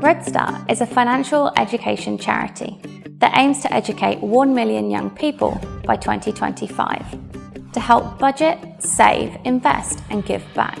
RedSTART is a financial education charity that aims to educate 1 million young people by 2025 to help budget, save, invest and give back.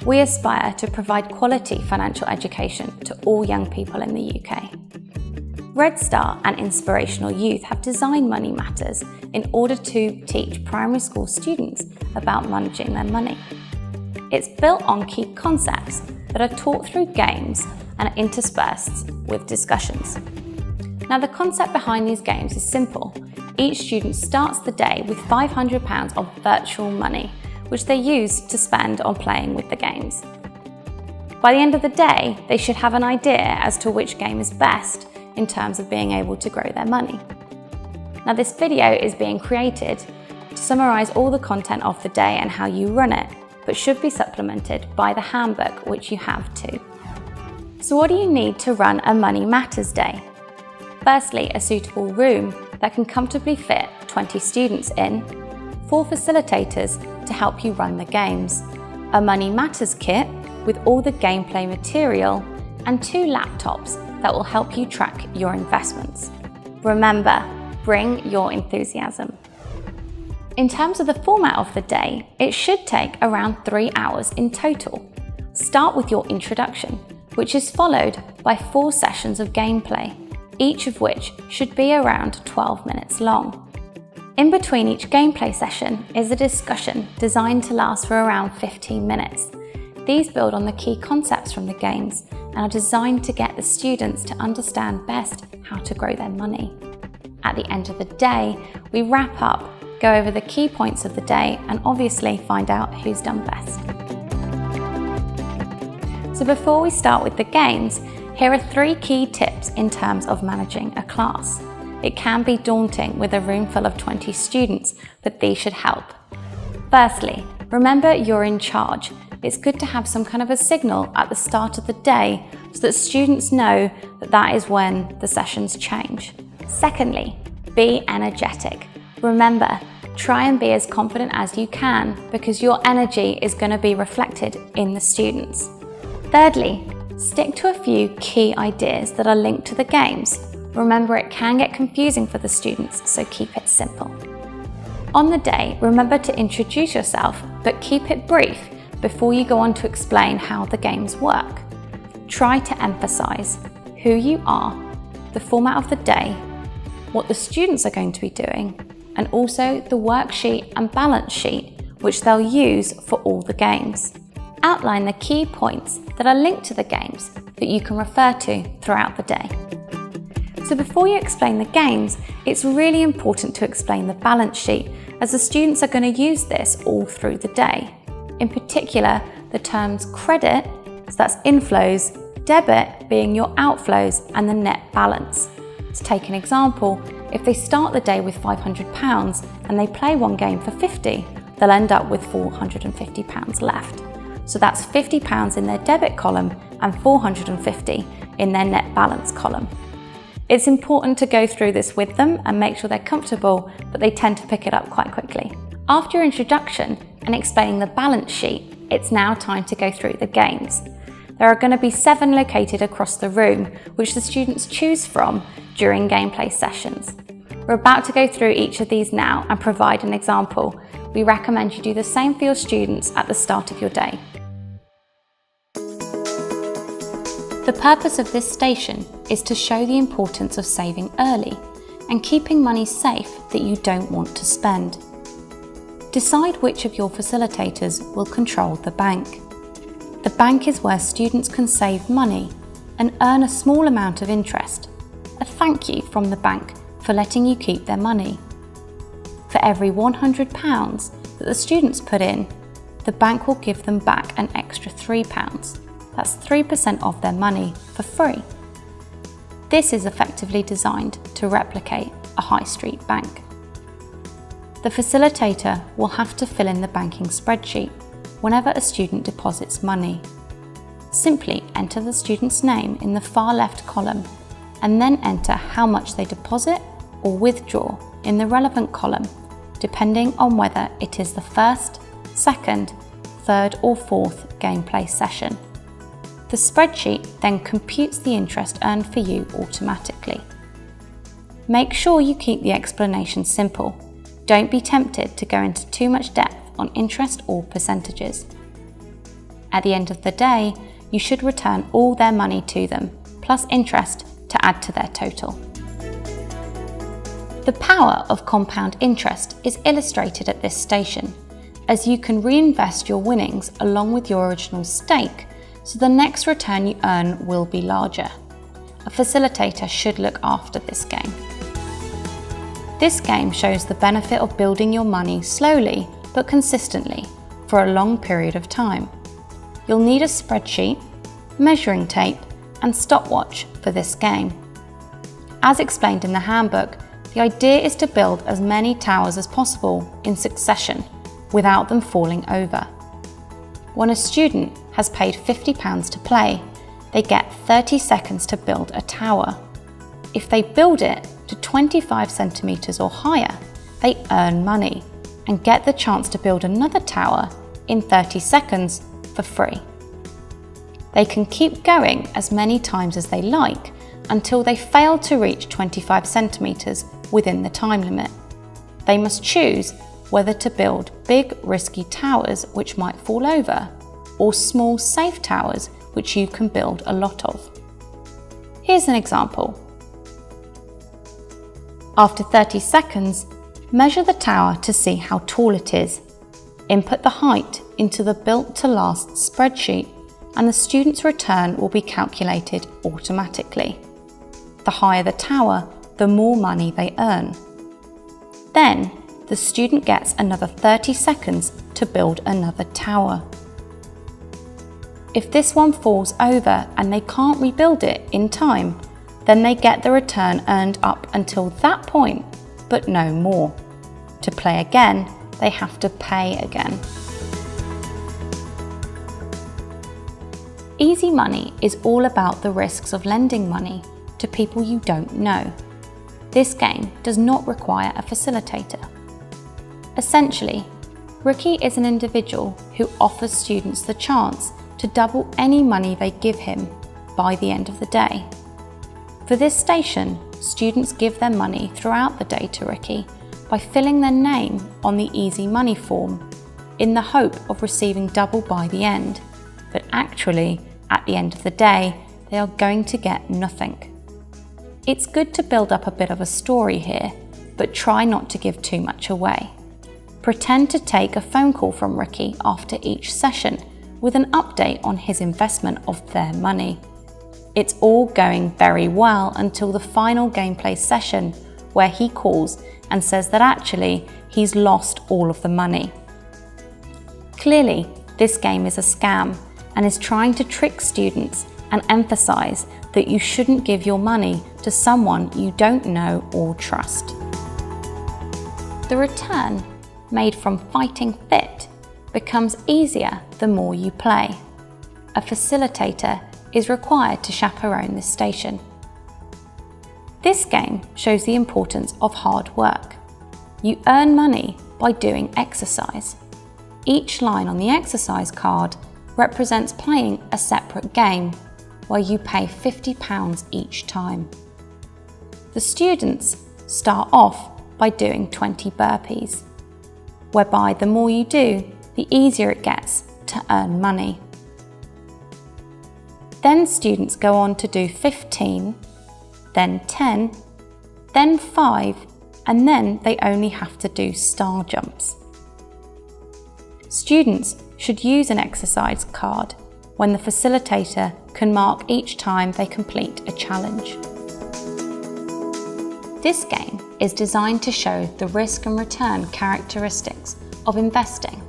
We aspire to provide quality financial education to all young people in the UK. RedSTART and Inspirational Youth have designed Money Matters in order to teach primary school students about managing their money. It's built on key concepts that are taught through games and are interspersed with discussions. Now, the concept behind these games is simple. Each student starts the day with £500 of virtual money, which they use to spend on playing with the games. By the end of the day, they should have an idea as to which game is best in terms of being able to grow their money. Now, this video is being created to summarise all the content of the day and how you run it, but should be supplemented by the handbook, which you have too. So what do you need to run a Money Matters day? Firstly, a suitable room that can comfortably fit 20 students in, 4 facilitators to help you run the games, a Money Matters kit with all the gameplay material, and 2 laptops that will help you track your investments. Remember, bring your enthusiasm. In terms of the format of the day, it should take around 3 hours in total. Start with your introduction, which is followed by 4 sessions of gameplay, each of which should be around 12 minutes long. In between each gameplay session is a discussion designed to last for around 15 minutes. These build on the key concepts from the games and are designed to get the students to understand best how to grow their money. At the end of the day, we wrap up, go over the key points of the day, and obviously find out who's done best. So before we start with the games, here are 3 key tips in terms of managing a class. It can be daunting with a room full of 20 students, but these should help. Firstly, remember you're in charge. It's good to have some kind of a signal at the start of the day so that students know that that is when the sessions change. Secondly, be energetic. Remember, try and be as confident as you can because your energy is going to be reflected in the students. Thirdly, stick to a few key ideas that are linked to the games. Remember, it can get confusing for the students, so keep it simple. On the day, remember to introduce yourself, but keep it brief before you go on to explain how the games work. Try to emphasize who you are, the format of the day, what the students are going to be doing, and also the worksheet and balance sheet, which they'll use for all the games. Outline the key points that are linked to the games that you can refer to throughout the day. So before you explain the games, it's really important to explain the balance sheet, as the students are going to use this all through the day. In particular, the terms credit, so that's inflows, debit being your outflows, and the net balance. To take an example, if they start the day with £500 and they play one game for £50, they'll end up with £450 left. So that's £50 in their debit column and £450 in their net balance column. It's important to go through this with them and make sure they're comfortable, but they tend to pick it up quite quickly. After your introduction and explaining the balance sheet, it's now time to go through the games. There are going to be 7 located across the room, which the students choose from during gameplay sessions. We're about to go through each of these now and provide an example. We recommend you do the same for your students at the start of your day. The purpose of this station is to show the importance of saving early and keeping money safe that you don't want to spend. Decide which of your facilitators will control the bank. The bank is where students can save money and earn a small amount of interest, a thank you from the bank for letting you keep their money. For every £100 that the students put in, the bank will give them back an extra £3. That's 3% of their money for free. This is effectively designed to replicate a high street bank. The facilitator will have to fill in the banking spreadsheet whenever a student deposits money. Simply enter the student's name in the far left column and then enter how much they deposit or withdraw in the relevant column, depending on whether it is the first, second, third or fourth gameplay session. The spreadsheet then computes the interest earned for you automatically. Make sure you keep the explanation simple. Don't be tempted to go into too much depth on interest or percentages. At the end of the day, you should return all their money to them, plus interest to add to their total. The power of compound interest is illustrated at this station, as you can reinvest your winnings along with your original stake, so the next return you earn will be larger. A facilitator should look after this game. This game shows the benefit of building your money slowly but consistently for a long period of time. You'll need a spreadsheet, measuring tape, and stopwatch for this game. As explained in the handbook, the idea is to build as many towers as possible in succession without them falling over. When a student has paid £50 to play, they get 30 seconds to build a tower. If they build it to 25 centimetres or higher, they earn money and get the chance to build another tower in 30 seconds for free. They can keep going as many times as they like until they fail to reach 25 centimetres within the time limit. They must choose whether to build big risky towers which might fall over, or small safe towers which you can build a lot of. Here's an example. After 30 seconds, measure the tower to see how tall it is. Input the height into the Built to Last spreadsheet and the student's return will be calculated automatically. The higher the tower, the more money they earn. Then, the student gets another 30 seconds to build another tower. If this one falls over and they can't rebuild it in time, then they get the return earned up until that point, but no more. To play again, they have to pay again. Easy money is all about the risks of lending money to people you don't know. This game does not require a facilitator. Essentially, Ricky is an individual who offers students the chance to double any money they give him by the end of the day. For this station, students give their money throughout the day to Ricky by filling their name on the Easy Money form in the hope of receiving double by the end, but actually, at the end of the day, they are going to get nothing. It's good to build up a bit of a story here, but try not to give too much away. Pretend to take a phone call from Ricky after each session with an update on his investment of their money. It's all going very well until the final gameplay session where he calls and says that actually he's lost all of the money. Clearly, this game is a scam and is trying to trick students and emphasize that you shouldn't give your money to someone you don't know or trust. The return, made from fighting fit, becomes easier the more you play. A facilitator is required to chaperone this station. This game shows the importance of hard work. You earn money by doing exercise. Each line on the exercise card represents playing a separate game where you pay £50 each time. The students start off by doing 20 burpees, whereby the more you do, the easier it gets to earn money. Then students go on to do 15, then 10, then 5, and then they only have to do star jumps. Students should use an exercise card when the facilitator can mark each time they complete a challenge. This game is designed to show the risk and return characteristics of investing.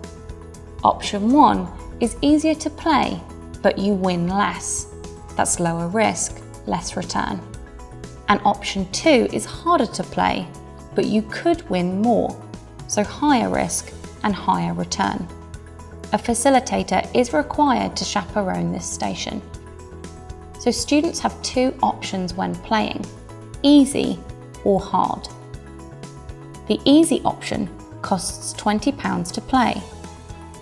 Option 1 is easier to play, but you win less. That's lower risk, less return. And option 2 is harder to play, but you could win more, so higher risk and higher return. A facilitator is required to chaperone this station. So students have two options when playing, easy or hard. The easy option costs £20 to play.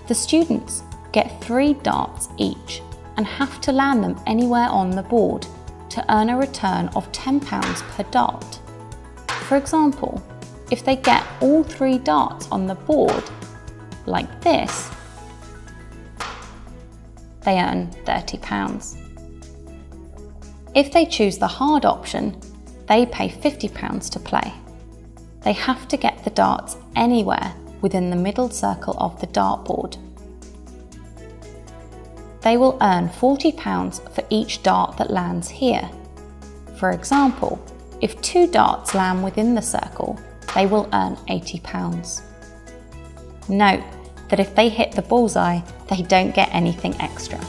The students get 3 darts each, and have to land them anywhere on the board to earn a return of £10 per dart. For example, if they get all 3 darts on the board, like this, they earn £30. If they choose the hard option, they pay £50 to play. They have to get the darts anywhere within the middle circle of the dartboard. They will earn £40 for each dart that lands here. For example, if 2 darts land within the circle, they will earn £80. Note that if they hit the bullseye, they don't get anything extra.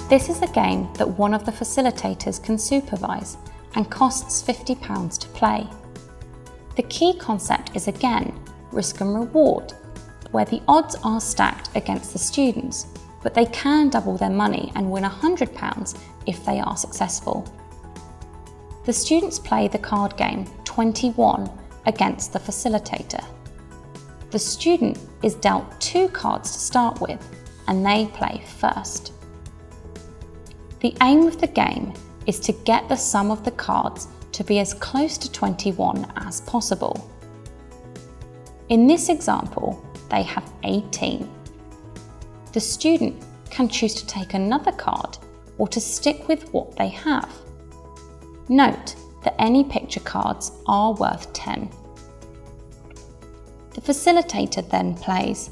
This is a game that one of the facilitators can supervise and costs £50 to play. The key concept is again risk and reward, where the odds are stacked against the students, but they can double their money and win £100 if they are successful. The students play the card game 21 against the facilitator. The student is dealt 2 cards to start with, and they play first. The aim of the game is to get the sum of the cards to be as close to 21 as possible. In this example, they have 18. The student can choose to take another card or to stick with what they have. Note that any picture cards are worth 10. The facilitator then plays.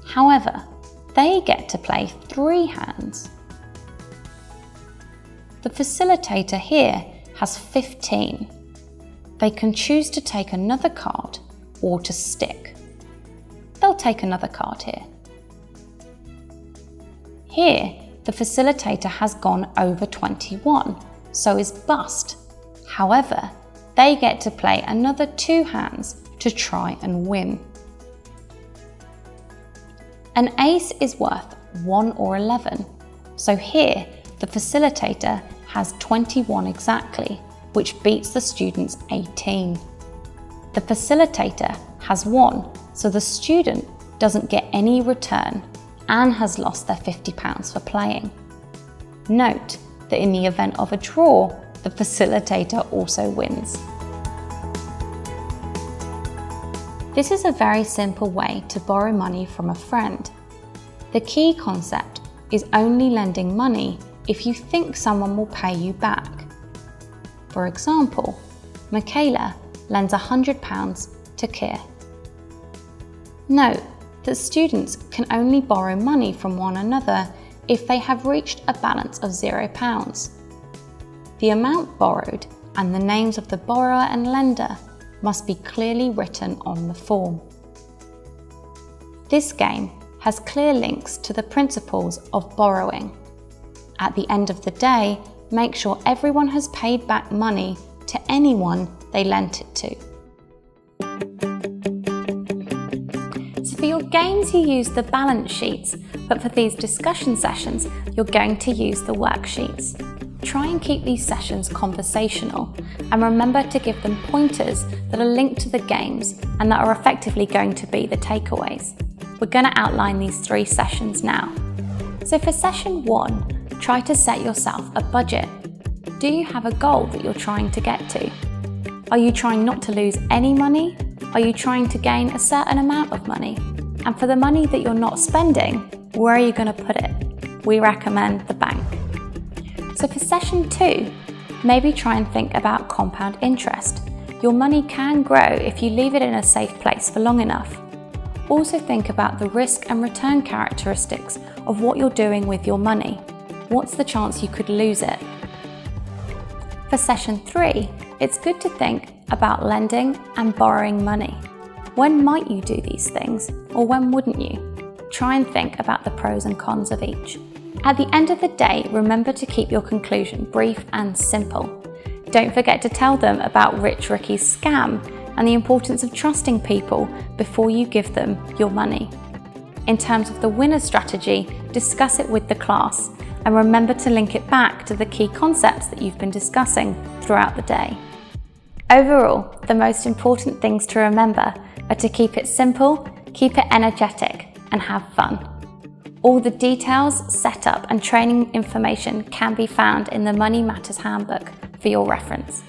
However, they get to play 3 hands. The facilitator here has 15. They can choose to take another card or to stick. They'll take another card here. Here, the facilitator has gone over 21, so is bust. However, they get to play another 2 hands to try and win. An ace is worth 1 or 11, so here the facilitator has 21 exactly, which beats the student's 18. The facilitator has won, so the student doesn't get any return and has lost their £50 for playing. Note that in the event of a draw, the facilitator also wins. This is a very simple way to borrow money from a friend. The key concept is only lending money if you think someone will pay you back. For example, Michaela lends £100 to Keir. Note that students can only borrow money from one another if they have reached a balance of £0. The amount borrowed and the names of the borrower and lender must be clearly written on the form. This game has clear links to the principles of borrowing. At the end of the day, make sure everyone has paid back money to anyone they lent it to. So for your games you use the balance sheets, but for these discussion sessions you're going to use the worksheets. Try and keep these sessions conversational and remember to give them pointers that are linked to the games and that are effectively going to be the takeaways. We're going to outline these 3 sessions now. So for session 1, try to set yourself a budget. Do you have a goal that you're trying to get to? Are you trying not to lose any money? Are you trying to gain a certain amount of money? And for the money that you're not spending, where are you going to put it? We recommend the bank. So for session 2, maybe try and think about compound interest. Your money can grow if you leave it in a safe place for long enough. Also think about the risk and return characteristics of what you're doing with your money. What's the chance you could lose it? For session 3, it's good to think about lending and borrowing money. When might you do these things, or when wouldn't you? Try and think about the pros and cons of each. At the end of the day, remember to keep your conclusion brief and simple. Don't forget to tell them about Rich Ricky's scam and the importance of trusting people before you give them your money. In terms of the winner strategy, discuss it with the class and remember to link it back to the key concepts that you've been discussing throughout the day. Overall, the most important things to remember are to keep it simple, keep it energetic, and have fun. All the details, setup and training information can be found in the Money Matters Handbook for your reference.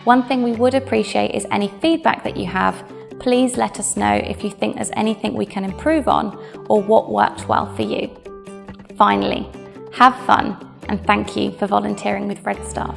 One thing we would appreciate is any feedback that you have. Please let us know if you think there's anything we can improve on or what worked well for you. Finally, have fun and thank you for volunteering with RedSTART.